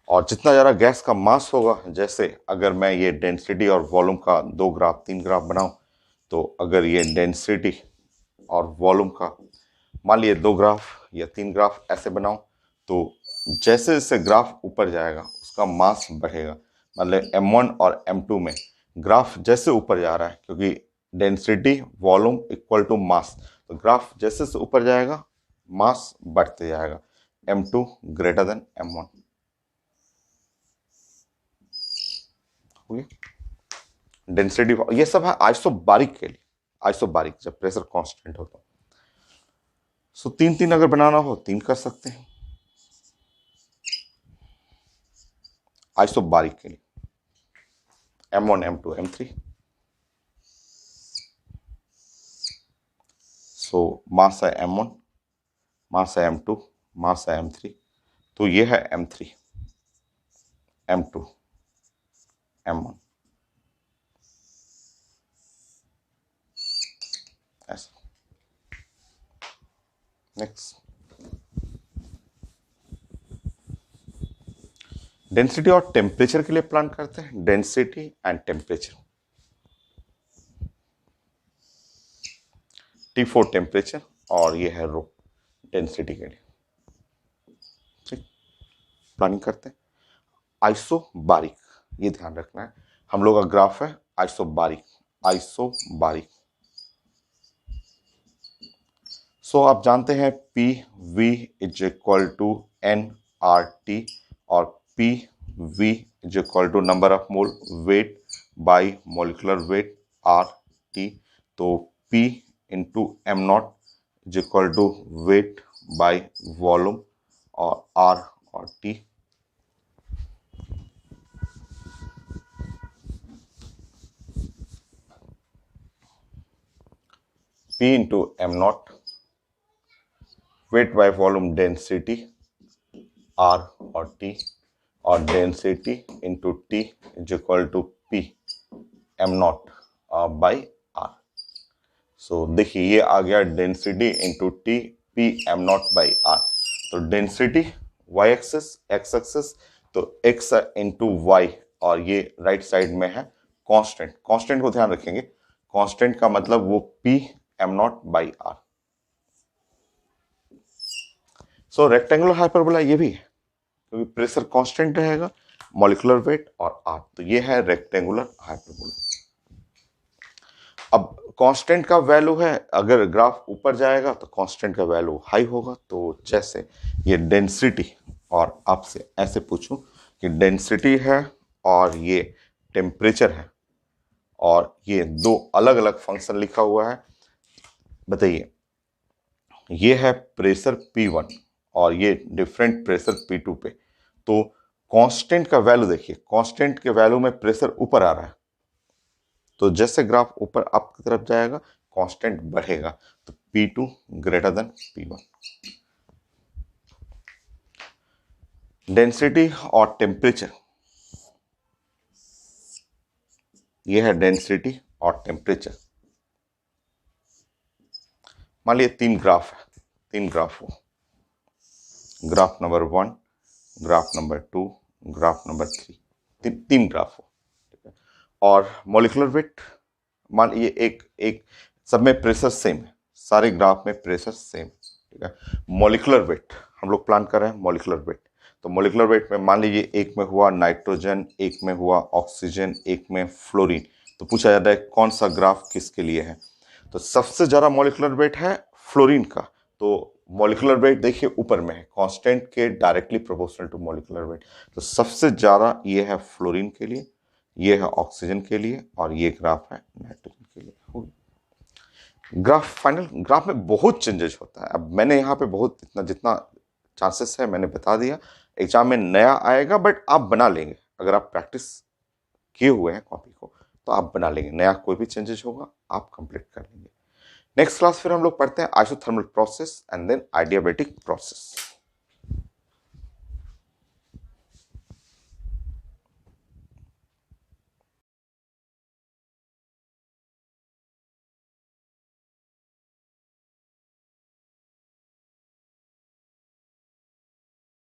और जितना ज़्यादा गैस का मास होगा, जैसे अगर मैं ये डेंसिटी और वॉल्यूम का 2 ग्राफ 3 ग्राफ बनाऊं, तो अगर ये डेंसिटी और वॉल्यूम का मान लिए 2 ग्राफ या 3 ग्राफ ऐसे बनाऊं, तो जैसे जैसे ग्राफ ऊपर जाएगा उसका मास बढ़ेगा। मतलब M1 और M2 में ग्राफ जैसे ऊपर जा रहा है, क्योंकि density volume equal to mass, तो ग्राफ जैसे से ऊपर जाएगा मास बढ़ते जाएगा, M2 greater than M1। Density, ये सब है आइसोबारिक के लिए, आइसोबारिक जब प्रेशर कांस्टेंट होता। सो 3 अगर बनाना हो 3 कर सकते हैं आइसोबारिक के लिए, M1 M2 M3। सो मास है M1, मास है M2, मास है M3, तो ये है M3 M2 M1 ऐसा। नेक्स्ट, डेंसिटी और टेम्परेचर के लिए प्लान करते हैं, density and temperature. T4 temperature और ये है रो डेंसिटी के लिए। ठीक, प्लानिंग करते हैं आइसोबारिक, ये ध्यान रखना है हम लोग का ग्राफ है आइसोबारिक। सो आप जानते हैं P V is equal to N R T, और P V is equal to number of mole weight by molecular weight R T. तो P into M naught is equal to weight by volume और R और T. P into M naught weight by volume density R और T, और density into T is equal to P M not by R. So देखिए ये आ गया density into T P M not by R. तो density Y axis X axis, तो x into Y, और ये राइट साइड में है कांस्टेंट, कांस्टेंट को ध्यान रखेंगे, कांस्टेंट का मतलब वो P M not by R. So rectangular hyperbola ये भी है, क्योंकि प्रेशर कांस्टेंट रहेगा, मॉलिक्यूलर वेट और आर, तो ये है रेक्टेंगुलर हाइपरबोला। अब कांस्टेंट का वैल्यू है, अगर ग्राफ ऊपर जाएगा तो कांस्टेंट का वैल्यू हाई होगा। तो जैसे ये डेंसिटी, और आपसे ऐसे पूछूं कि डेंसिटी है और ये टेम्परेचर है, और ये दो अलग अलग फंक्शन लिखा हुआ है, बताइए। ये है प्रेशर P1 और ये डिफरेंट प्रेशर P2 पे। तो कांस्टेंट का वैल्यू देखिए, कांस्टेंट के वैल्यू में प्रेशर ऊपर आ रहा है, तो जैसे ग्राफ ऊपर अप की तरफ जाएगा कांस्टेंट बढ़ेगा, तो P2 greater than P1। Density और टेम्परेचर, ये है डेंसिटी और टेम्परेचर। मान लीजिए तीन ग्राफ है, तीन ग्राफ हो, graph number 1, graph number 2, graph number 3, तीन ग्राफ हो, ठीक है। और मॉलिक्यूलर वेट, मान लीजिए एक एक सब में प्रेशर सेम है, सारे ग्राफ में प्रेशर सेम, ठीक है। मॉलिक्यूलर वेट हम लोग प्लान कर रहे हैं, मॉलिक्यूलर वेट। तो मॉलिक्यूलर वेट में मान लीजिए एक में हुआ नाइट्रोजन, एक में हुआ ऑक्सीजन, एक में फ्लोरीन। तो पूछा जाता है कौन सा ग्राफ किसके लिए है। तो सबसे ज़्यादा मॉलिक्यूलर वेट है फ्लोरीन का। तो मॉलिक्यूलर वेट देखिए ऊपर में है, कांस्टेंट के directly proportional to molecular weight. तो सबसे ज़्यादा ये है फ्लोरीन के लिए, ये है ऑक्सीजन के लिए, और ये ग्राफ है नाइट्रोजन के लिए। हो गया ग्राफ। फाइनल ग्राफ में बहुत चेंजेस होता है। अब मैंने यहाँ पे बहुत इतना जितना चांसेस है मैंने बता दिया। एग्जाम में नया आएगा बट आप बना लेंगे, अगर आप प्रैक्टिस किए हुए हैं कॉपी को तो आप बना लेंगे। नया कोई भी चेंजेस होगा आप कंप्लीट कर लेंगे। नेक्स्ट क्लास फिर हम लोग पढ़ते हैं isothermal process and then adiabatic process.